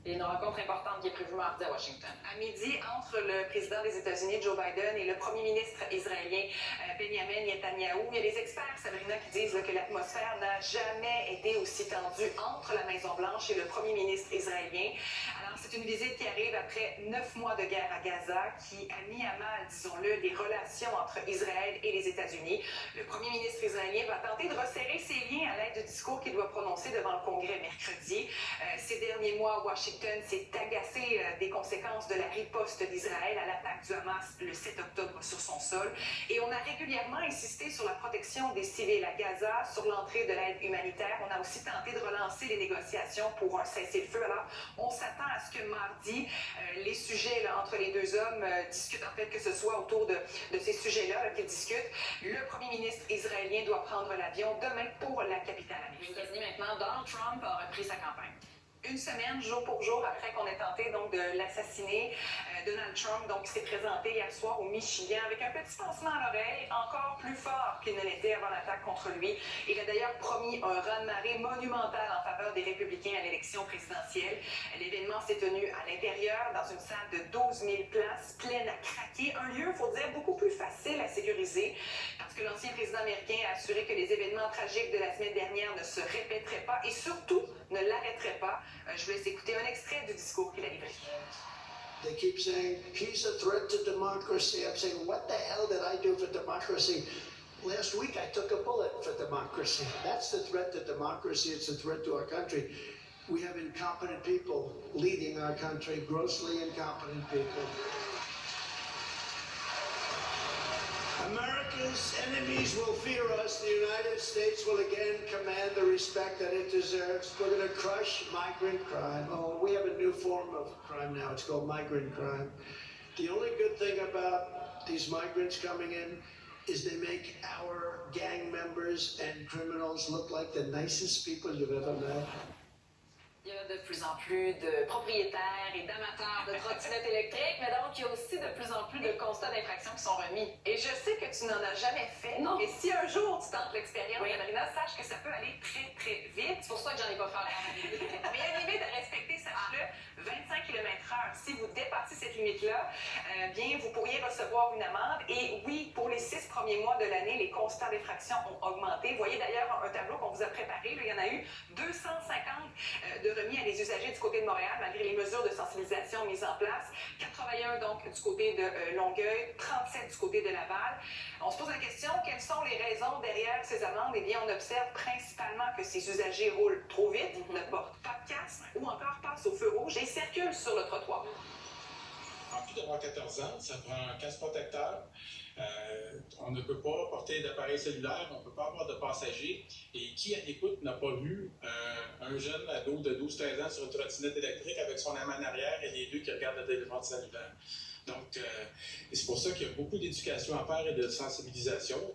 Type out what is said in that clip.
Il y a une rencontre importante qui est prévue mardi à Washington. À midi, entre le président des États-Unis, Joe Biden, et le premier ministre israélien, Benjamin Netanyahou, il y a des experts, Sabrina, qui disent que l'atmosphère n'a jamais été aussi tendue entre la Maison-Blanche et le premier ministre israélien. Alors, c'est une visite qui arrive après 9 mois de guerre à Gaza, qui a mis à mal, disons-le, les relations entre Israël et les États-Unis. Le premier ministre israélien va tenter de resserrer ses liens à l'aide du discours qu'il doit prononcer devant le Congrès mercredi. Ces derniers mois, Washington s'est agacé des conséquences de la riposte d'Israël à l'attaque du Hamas le 7 octobre sur son sol. Et on a régulièrement insisté sur la protection des civils à Gaza, sur l'entrée de l'aide humanitaire. On a aussi tenté de relancer les négociations pour un cessez-le-feu. Alors, on s'attend à ce que mardi, les sujets là, entre les deux hommes discutent, en fait, que ce soit autour de ces sujets-là qu'ils discutent. Le premier ministre israélien doit prendre l'avion demain pour la capitale américaine. Aux États-Unis maintenant, Donald Trump a repris sa campagne. Une semaine, jour pour jour, après qu'on ait tenté donc, de l'assassiner, Donald Trump donc, s'est présenté hier soir au Michigan avec un petit pansement à l'oreille, encore plus fort qu'il ne l'était avant l'attaque contre lui. Il a d'ailleurs promis un raz-de-marée monumental en faveur des républicains à l'élection présidentielle. L'événement s'est tenu à l'intérieur, dans une salle de 12 000 places, pleine à craquer. Un lieu, il faut dire, beaucoup plus facile à sécuriser, parce que l'ancien président américain a assuré que les événements tragiques de la semaine dernière ne se répéteraient pas et surtout ne l'arrêteraient pas. Je vous laisse écouter un extrait du discours qu'il a livré. They keep saying, he's a threat to democracy. I'm saying, what the hell did I do for democracy? Last week I took a bullet for democracy. That's the threat to democracy. It's a threat to our country. We have incompetent people leading our country, grossly incompetent people. America's enemies will fear us. The United States will again command the respect that it deserves. We're going to crush migrant crime. Oh, we have a new form of crime now. It's called migrant crime. The only good thing about these migrants coming in is they make our gang members and criminals look like the nicest people you've ever met. Il y a de plus en plus de propriétaires et d'amateurs de trottinettes électriques, mais donc il y a aussi de plus en plus de constats d'infraction qui sont remis. Et je sais que tu n'en as jamais fait, non. Mais si un jour tu tentes l'expérience, oui. Sabrina, sache que ça peut aller très, très vite. C'est pour ça que j'en ai pas fait. Mais il y a une limite à respecter, sache-le, 25 km/h. Si vous dépassez cette limite-là, bien, vous pourriez recevoir une amende. Et oui, pour les 6 premiers mois de l'année, les constats d'infraction ont augmenté. Vous voyez d'ailleurs un tableau qu'on vous a préparé. Là, il y en a eu 250 de remis à des usagers du côté de Montréal, malgré les mesures de sensibilisation mises en place. 81 donc du côté de Longueuil, 37 du côté de Laval. On se pose la question, quelles sont les raisons derrière ces amendes? Eh bien, on observe principalement que ces usagers roulent trop vite, ne portent pas de casque ou encore passent au feu rouge et circulent sur le trottoir. En plus d'avoir 14 ans, ça prend un casque protecteur. On ne peut pas porter d'appareil cellulaire, on ne peut pas avoir de passagers. Et qui à l'écoute n'a pas vu un jeune ado de 12-13 ans sur une trottinette électrique avec son amant en arrière et les deux qui regardent le téléphone cellulaire? Donc, c'est pour ça qu'il y a beaucoup d'éducation à faire et de sensibilisation.